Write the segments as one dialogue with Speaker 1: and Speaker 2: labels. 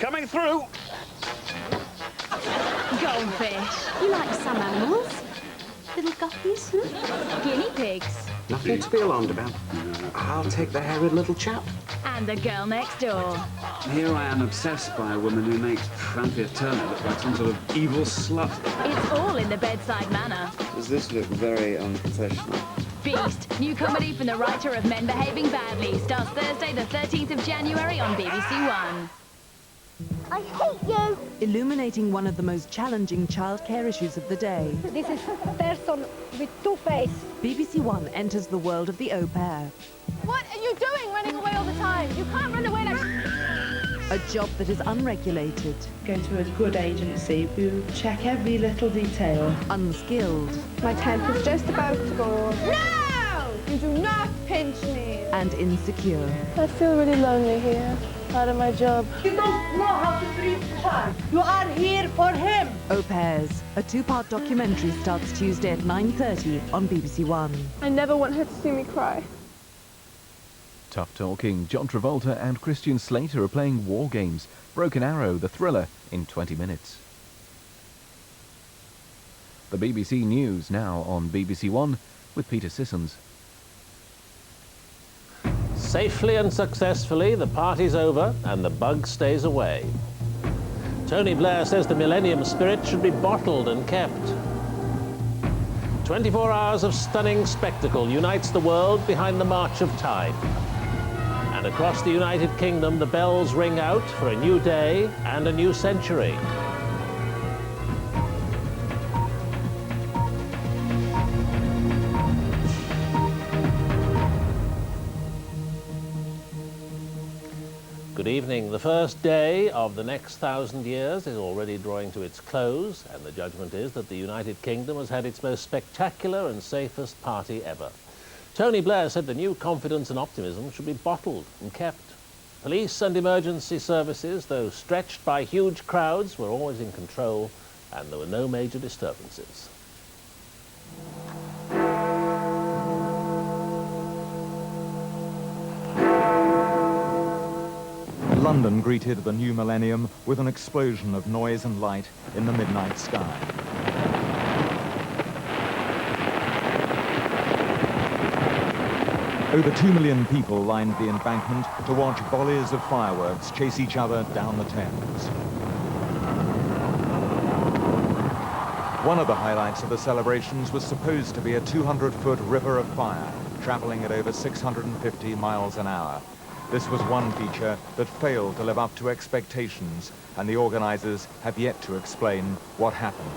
Speaker 1: coming through.
Speaker 2: Goldfish. You like some animals? Little guppies, Guinea pigs.
Speaker 3: Nothing to be alarmed about. I'll take the hairy little chap.
Speaker 2: And the girl next door.
Speaker 1: Here I am obsessed by a woman who makes Franthea Turner look like some sort of evil slut.
Speaker 2: It's all in the bedside manner.
Speaker 3: Does this look very unprofessional?
Speaker 2: Beast, new comedy from the writer of Men Behaving Badly, starts Thursday the 13th of January on BBC1.
Speaker 4: I hate you!
Speaker 5: Illuminating one of the most challenging childcare issues of the day.
Speaker 4: This is person with two faces.
Speaker 5: BBC One enters the world of the au pair.
Speaker 4: What are you doing running away all the time? You can't run away like...
Speaker 5: A job that is unregulated.
Speaker 6: Go to a good agency who check every little detail.
Speaker 5: Unskilled.
Speaker 4: My temper's just about to go. No! You do not pinch me!
Speaker 5: And insecure.
Speaker 4: I feel really lonely here, out of my job.
Speaker 6: You don't know how to treat a child. You are here for him.
Speaker 5: Au Pairs, a two-part documentary starts Tuesday at 9:30 on BBC One.
Speaker 4: I never want her to see me cry.
Speaker 7: Tough-talking John Travolta and Christian Slater are playing war games. Broken Arrow, the thriller, in 20 minutes. The BBC News now on BBC One with Peter Sissons.
Speaker 8: Safely and successfully, the party's over and the bug stays away. Tony Blair says the Millennium spirit should be bottled and kept. 24 hours of stunning spectacle unites the world behind the march of time. And across the United Kingdom, the bells ring out for a new day and a new century. Good evening. The first day of the next 1,000 years is already drawing to its close, and the judgment is that the United Kingdom has had its most spectacular and safest party ever. Tony Blair said the new confidence and optimism should be bottled and kept. Police and emergency services, though stretched by huge crowds, were always in control, and there were no major disturbances.
Speaker 9: London greeted the new millennium with an explosion of noise and light in the midnight sky. Over 2 million people lined the embankment to watch volleys of fireworks chase each other down the Thames. One of the highlights of the celebrations was supposed to be a 200-foot river of fire, traveling at over 650 miles an hour. This was one feature that failed to live up to expectations, and the organizers have yet to explain what happened.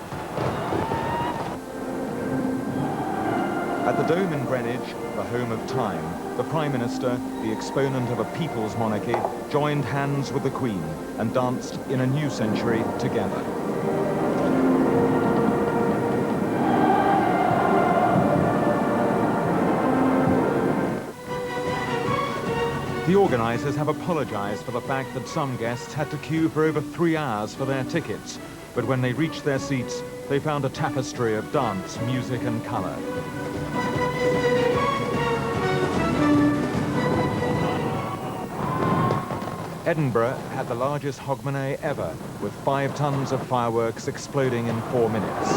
Speaker 9: At the Dome in Greenwich, the home of time, the Prime Minister, the exponent of a people's monarchy, joined hands with the Queen and danced in a new century together. The organizers have apologized for the fact that some guests had to queue for over 3 hours for their tickets, but when they reached their seats, they found a tapestry of dance, music and color. Edinburgh had the largest hogmanay ever, with 5 tons of fireworks exploding in 4 minutes.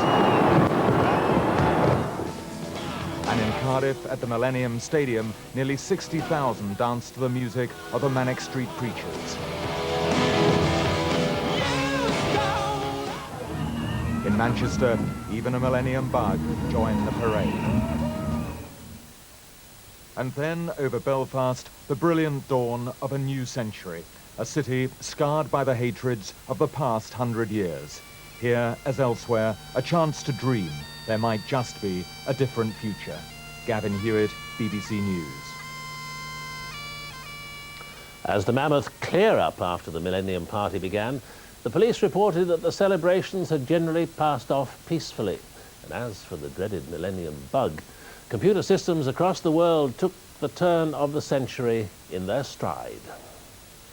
Speaker 9: And in Cardiff, at the Millennium Stadium, nearly 60,000 danced to the music of the Manic Street Preachers. In Manchester, even a Millennium bug joined the parade. And then, over Belfast, the brilliant dawn of a new century, a city scarred by the hatreds of the past 100 years. Here, as elsewhere, a chance to dream. There might just be a different future. Gavin Hewitt, BBC News.
Speaker 8: As the mammoth clear-up after the Millennium Party began, the police reported that the celebrations had generally passed off peacefully. And as for the dreaded Millennium Bug, computer systems across the world took the turn of the century in their stride.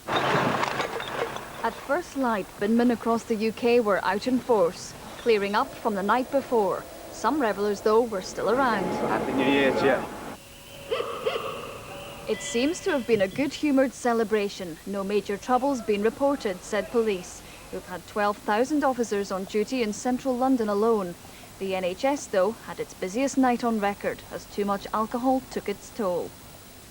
Speaker 2: At first light, binmen across the UK were out in force, clearing up from the night before. Some revellers, though, were still around.
Speaker 3: Happy New Year to you.
Speaker 2: It seems to have been a good-humoured celebration. No major troubles been reported, said police, who've had 12,000 officers on duty in central London alone. The NHS, though, had its busiest night on record as too much alcohol took its toll.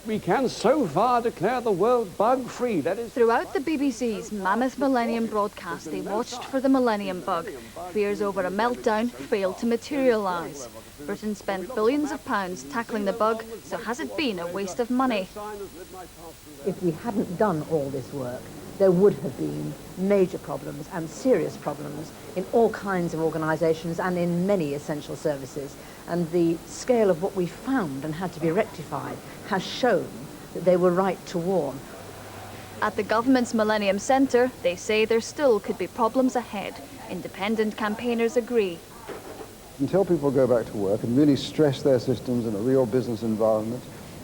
Speaker 1: We can so far declare the world bug-free. That is...
Speaker 2: Throughout the BBC's mammoth Millennium broadcast, they watched for the Millennium bug. Fears over a meltdown failed to materialise. Britain spent billions of pounds tackling the bug, so has it been a waste of money?
Speaker 10: If we hadn't done all this work, there would have been major problems and serious problems in all kinds of organisations and in many essential services. And the scale of what we found and had to be rectified has shown that they were right to warn.
Speaker 2: At the government's Millennium Centre, they say there still could be problems ahead. Independent campaigners agree.
Speaker 11: Until people go back to work and really stress their systems in a real business environment,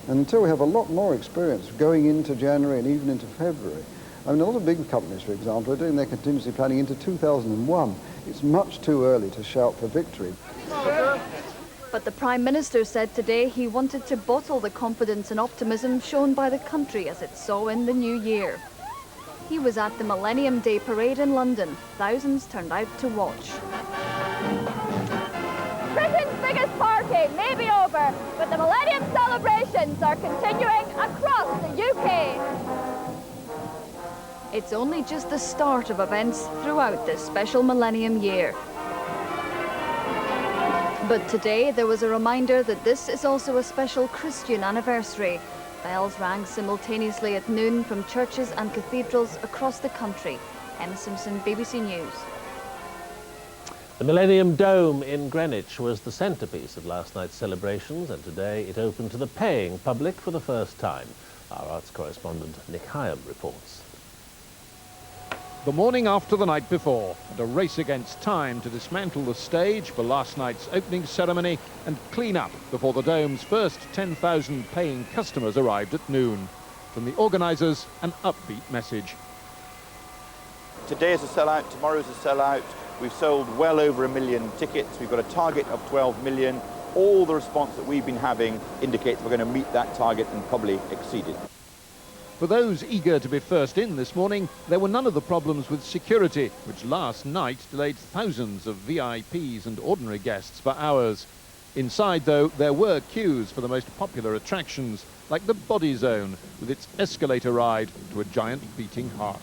Speaker 11: and until we have a lot more experience going into January and even into February. I mean, a lot of big companies, for example, are doing their contingency planning into 2001. It's much too early to shout for victory.
Speaker 2: But the Prime Minister said today he wanted to bottle the confidence and optimism shown by the country as it saw in the new year. He was at the Millennium Day parade in London. Thousands turned out to watch.
Speaker 4: Britain's biggest party may be over, but the Millennium celebrations are continuing across the UK.
Speaker 2: It's only just the start of events throughout this special Millennium year. But today there was a reminder that this is also a special Christian anniversary. Bells rang simultaneously at noon from churches and cathedrals across the country. Emma Simpson, BBC News.
Speaker 8: The Millennium Dome in Greenwich was the centrepiece of last night's celebrations, and today it opened to the paying public for the first time. Our arts correspondent Nick Hyam reports.
Speaker 12: The morning after the night before, and a race against time to dismantle the stage for last night's opening ceremony and clean up before the Dome's first 10,000 paying customers arrived at noon. From the organisers, an upbeat message.
Speaker 13: Today is a sellout, tomorrow is a sellout. We've sold well over 1 million tickets. We've got a target of 12 million. All the response that we've been having indicates we're going to meet that target and probably exceed it.
Speaker 12: For those eager to be first in this morning, there were none of the problems with security, which last night delayed thousands of VIPs and ordinary guests for hours. Inside, though, there were queues for the most popular attractions, like the Body Zone, with its escalator ride to a giant beating heart.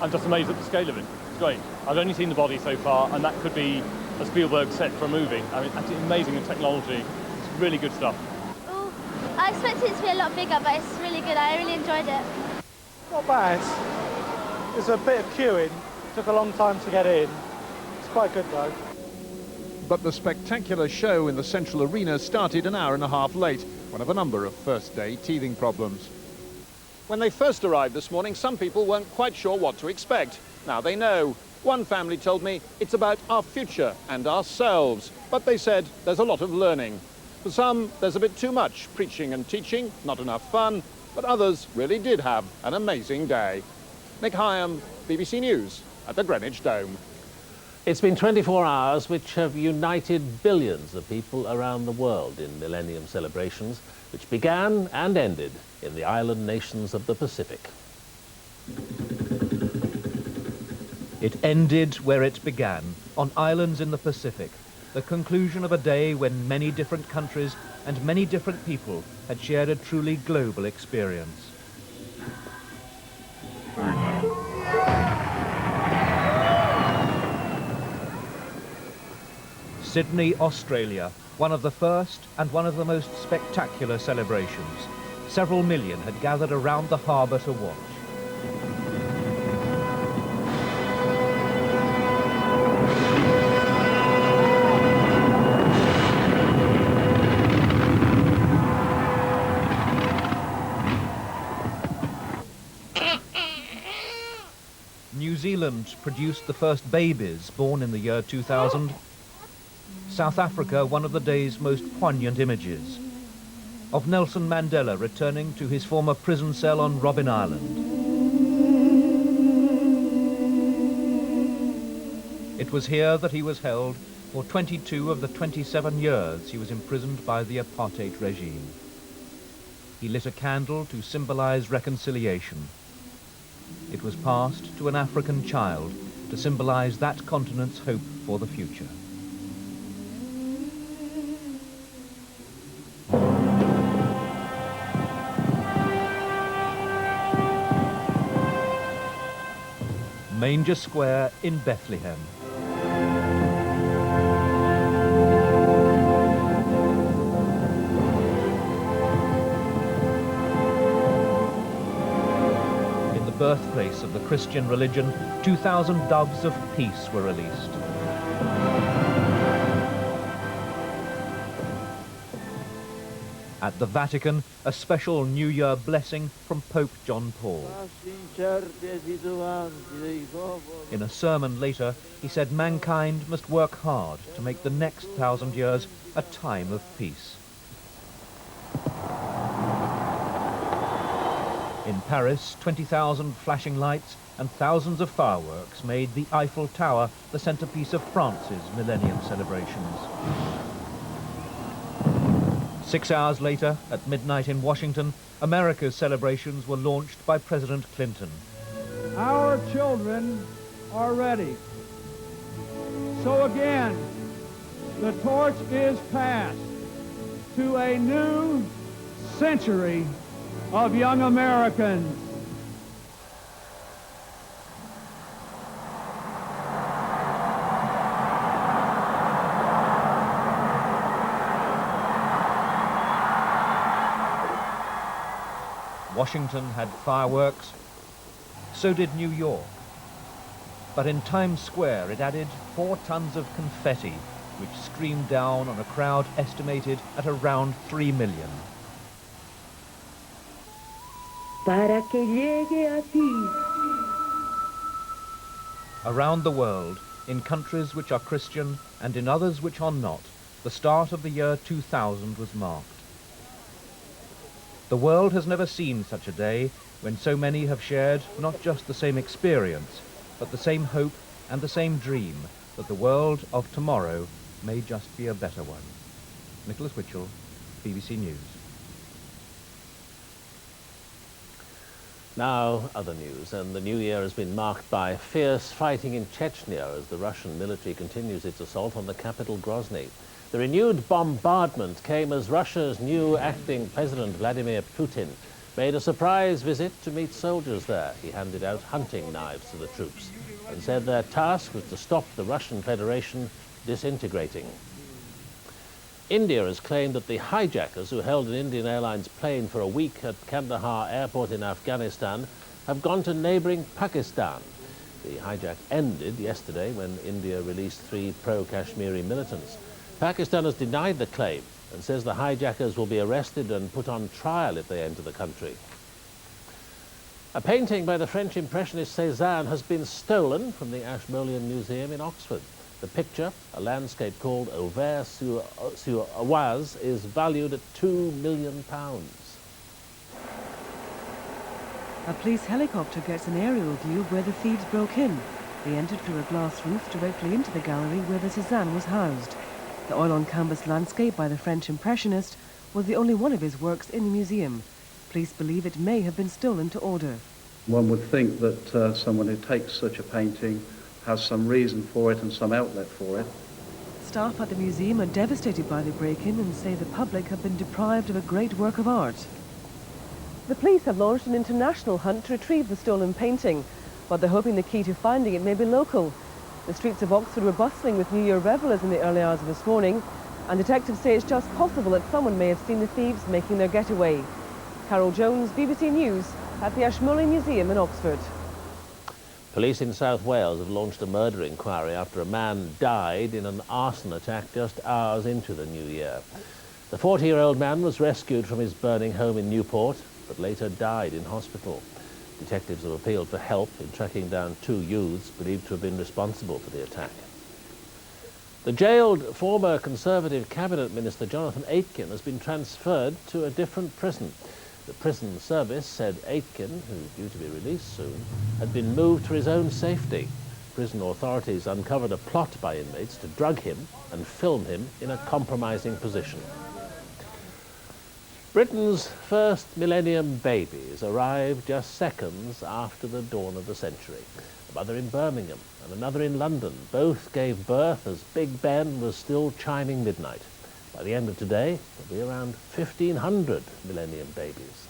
Speaker 14: I'm just amazed at the scale of it. It's great. I've only seen the body so far, and that could be a Spielberg set for a movie. I mean, it's amazing in technology. It's really good stuff.
Speaker 15: I expected it to be a lot bigger, but it's really good. I really enjoyed it.
Speaker 16: Not bad. There's a bit of queuing. Took a long time to get in. It's quite good, though.
Speaker 12: But the spectacular show in the central arena started an hour and a half late, one of a number of first-day teething problems. When they first arrived this morning, some people weren't quite sure what to expect. Now they know. One family told me it's about our future and ourselves, but they said there's a lot of learning. For some, there's a bit too much preaching and teaching, not enough fun, but others really did have an amazing day. Nick Hyam, BBC News, at the Greenwich Dome.
Speaker 8: It's been 24 hours which have united billions of people around the world in Millennium celebrations, which began and ended in the island nations of the Pacific.
Speaker 17: It ended where it began, on islands in the Pacific. The conclusion of a day when many different countries and many different people had shared a truly global experience. Sydney, Australia, one of the first and one of the most spectacular celebrations. Several million had gathered around the harbour to watch. New Zealand produced the first babies born in the year 2000. South Africa, one of the day's most poignant images of Nelson Mandela returning to his former prison cell on Robben Island. It was here that he was held For 22 of the 27 years he was imprisoned by the apartheid regime. He lit a candle to symbolize reconciliation. It was passed to an African child to symbolize that continent's hope for the future. Manger Square in Bethlehem. In the birthplace of the Christian religion, 2,000 doves of peace were released. At the Vatican, a special New Year blessing from Pope John Paul. In a sermon later, he said mankind must work hard to make the next 1,000 years a time of peace. In Paris, 20,000 flashing lights and thousands of fireworks made the Eiffel Tower the centerpiece of France's Millennium celebrations. 6 hours later, at midnight in Washington, America's celebrations were launched by President Clinton.
Speaker 18: Our children are ready. So again, the torch is passed to a new century of young Americans.
Speaker 17: Washington had fireworks, so did New York. But in Times Square it added 4 tons of confetti, which streamed down on a crowd estimated at around 3 million.
Speaker 19: Para que llegue a ti.
Speaker 17: Around the world, in countries which are Christian and in others which are not, the start of the year 2000 was marked. The world has never seen such a day when so many have shared not just the same experience, but the same hope and the same dream that the world of tomorrow may just be a better one. Nicholas Witchell, BBC News.
Speaker 8: Now, other news, and the new year has been marked by fierce fighting in Chechnya as the Russian military continues its assault on the capital Grozny. The renewed bombardment came as Russia's new acting president, Vladimir Putin, made a surprise visit to meet soldiers there. He handed out hunting knives to the troops and said their task was to stop the Russian Federation disintegrating. India has claimed that the hijackers who held an Indian Airlines plane for a week at Kandahar airport in Afghanistan have gone to neighbouring Pakistan. The hijack ended yesterday when India released 3 pro-Kashmiri militants. Pakistan has denied the claim and says the hijackers will be arrested and put on trial if they enter the country. A painting by the French impressionist Cézanne has been stolen from the Ashmolean Museum in Oxford. The picture, a landscape called Auvers-sur-Oise, is valued at £2 million.
Speaker 20: A police helicopter gets an aerial view of where the thieves broke in. They entered through a glass roof directly into the gallery where the Cézanne was housed. The oil-on-canvas landscape by the French impressionist was the only one of his works in the museum. Police believe it may have been stolen to order.
Speaker 21: One would think that someone who takes such a painting has some reason for it and some outlet for it.
Speaker 20: Staff at the museum are devastated by the break-in and say the public have been deprived of a great work of art. The police have launched an international hunt to retrieve the stolen painting, but they're hoping the key to finding it may be local. The streets of Oxford were bustling with New Year revellers in the early hours of this morning, and detectives say it's just possible that someone may have seen the thieves making their getaway. Carol Jones, BBC News, at the Ashmolean Museum in Oxford.
Speaker 8: Police in South Wales have launched a murder inquiry after a man died in an arson attack just hours into the new year. The 40-year-old man was rescued from his burning home in Newport, but later died in hospital. Detectives have appealed for help in tracking down 2 youths believed to have been responsible for the attack. The jailed former Conservative Cabinet Minister Jonathan Aitken has been transferred to a different prison. The prison service said Aitken, who's due to be released soon, had been moved for his own safety. prison authorities uncovered a plot by inmates to drug him and film him in a compromising position. Britain's first millennium babies arrived just seconds after the dawn of the century. A mother in Birmingham and another in London both gave birth as Big Ben was still chiming midnight. By the end of today, there'll be around 1,500 millennium babies.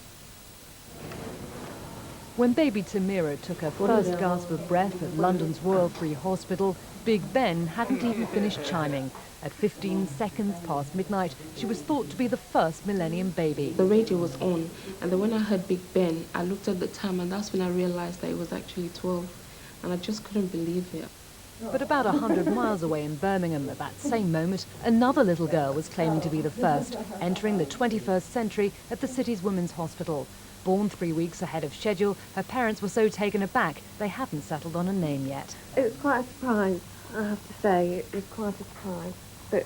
Speaker 5: When baby Tamira took her first gasp of breath at London's Royal Free Hospital, Big Ben hadn't even finished chiming. At 15 seconds past midnight, she was thought to be the first millennium baby.
Speaker 6: The radio was on, and then when I heard Big Ben, I looked at the time, and that's when I realized that it was actually 12, and I just couldn't believe it.
Speaker 5: But about 100 miles away in Birmingham, at that same moment, another little girl was claiming to be the first, entering the 21st century at the city's women's hospital. Born 3 weeks ahead of schedule, her parents were so taken aback they haven't settled on a name yet.
Speaker 22: It was quite a surprise, I have to say. It was quite a surprise. But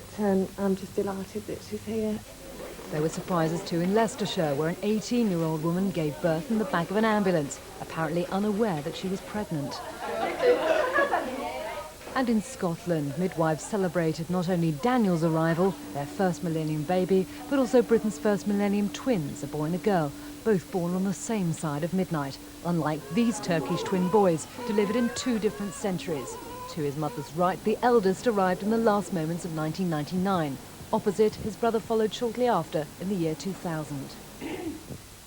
Speaker 22: I'm just delighted that she's here.
Speaker 5: There were surprises too in Leicestershire, where an 18-year-old woman gave birth in the back of an ambulance, apparently unaware that she was pregnant. And in Scotland, midwives celebrated not only Daniel's arrival, their first millennium baby, but also Britain's first millennium twins, a boy and a girl, both born on the same side of midnight, unlike these Turkish twin boys, delivered in 2 different centuries. To his mother's right, the eldest arrived in the last moments of 1999. Opposite, his brother followed shortly after, in the year 2000.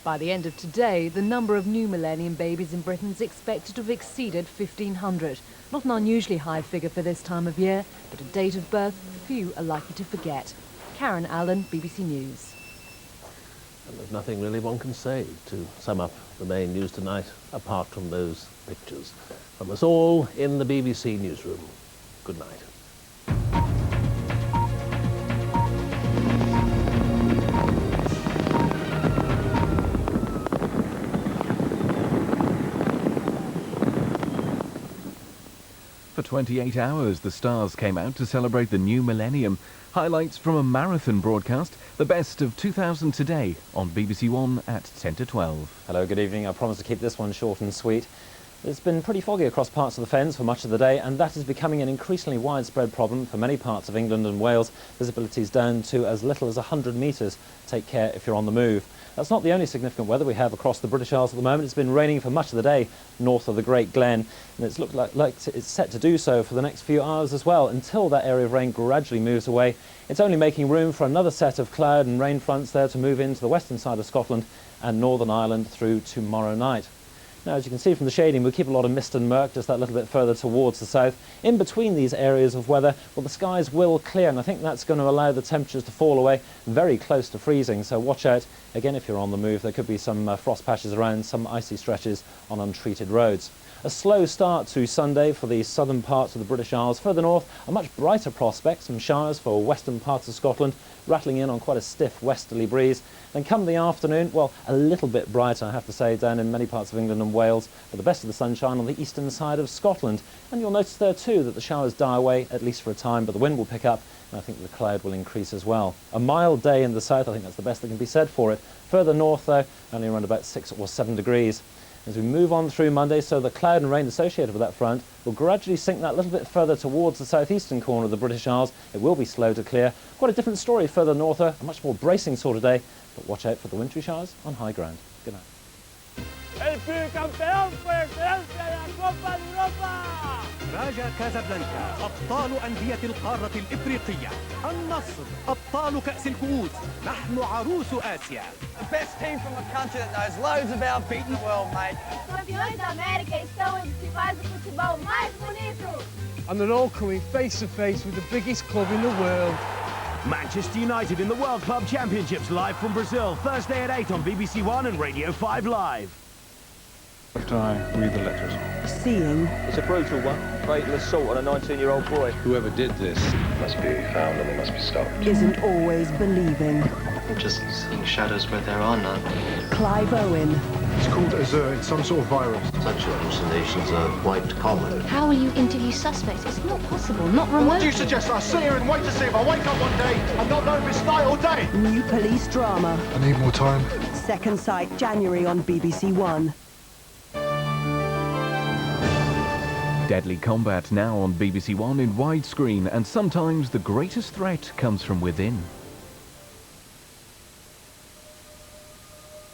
Speaker 5: By the end of today, the number of new millennium babies in Britain is expected to have exceeded 1,500. Not an unusually high figure for this time of year, but a date of birth few are likely to forget. Karen Allen, BBC News.
Speaker 8: And there's nothing really one can say to sum up the main news tonight, apart from those pictures. From us all in the BBC newsroom, good night.
Speaker 7: For 28 hours, the stars came out to celebrate the new millennium. Highlights from a marathon broadcast, the best of 2000 today on BBC1 at 10 to 12.
Speaker 23: Hello, good evening. I promise to keep this one short and sweet. It's been pretty foggy across parts of the Fens for much of the day, and that is becoming an increasingly widespread problem for many parts of England and Wales. Visibility is down to as little as 100 metres. Take care if you're on the move. That's not the only significant weather we have across the British Isles at the moment. It's been raining for much of the day north of the Great Glen, and it's looked like it's set to do so for the next few hours as well, until that area of rain gradually moves away. It's only making room for another set of cloud and rain fronts there to move into the western side of Scotland and Northern Ireland through tomorrow night. Now, as you can see from the shading, we keep a lot of mist and murk just that little bit further towards the south. In between these areas of weather, well, the skies will clear, and I think that's going to allow the temperatures to fall away very close to freezing. So watch out, again, if you're on the move. There could be some frost patches around, some icy stretches on untreated roads. A slow start to Sunday for the southern parts of the British Isles. Further north, a much brighter prospect, some showers for western parts of Scotland, rattling in on quite a stiff westerly breeze. Then come the afternoon, well, a little bit brighter, I have to say, down in many parts of England and Wales, but the best of the sunshine on the eastern side of Scotland. And you'll notice there too that the showers die away, at least for a time, but the wind will pick up, and I think the cloud will increase as well. A mild day in the south, I think that's the best that can be said for it. Further north, though, only around about 6 or 7 degrees. As we move on through Monday, so the cloud and rain associated with that front will gradually sink that little bit further towards the southeastern corner of the British Isles. It will be slow to clear. Quite a different story further north, a much more bracing sort of day, but watch out for the wintry showers on high ground. Good night.
Speaker 24: El campeón por excelencia de la Copa de Europa.
Speaker 25: راجا كازابلانكا أبطال أندية القارة الإفريقية. النصر أبطال كأس الكؤوس. نحن عروس آسيا.
Speaker 24: The best team from a country that knows loads about beating the world, mate.
Speaker 4: Campeões da América estão onde se faz o futebol mais bonito.
Speaker 26: And they're all coming face to face with the biggest club in the world.
Speaker 25: Manchester United in the World Club Championships live from Brazil, Thursday at 8 on BBC1 and Radio 5 Live.
Speaker 27: After I read the letters.
Speaker 28: Seeing.
Speaker 29: It's a brutal one. Fatal assault on a 19-year-old boy.
Speaker 27: Whoever did this
Speaker 30: must be found and they must be stopped.
Speaker 28: Isn't always believing.
Speaker 30: I'm just seeing shadows where there are none.
Speaker 28: Clive Owen.
Speaker 30: It's called it's some sort of virus. Such hallucinations are quite common.
Speaker 15: How will you interview suspects? It's not possible, not remotely.
Speaker 30: What do you suggest? I sit here and wait to see if I wake up one day and not know if it's night or day.
Speaker 28: New police drama.
Speaker 30: I need more time.
Speaker 28: Second Sight, January on BBC1.
Speaker 7: Deadly combat now on BBC1 in widescreen, and sometimes the greatest threat comes from within.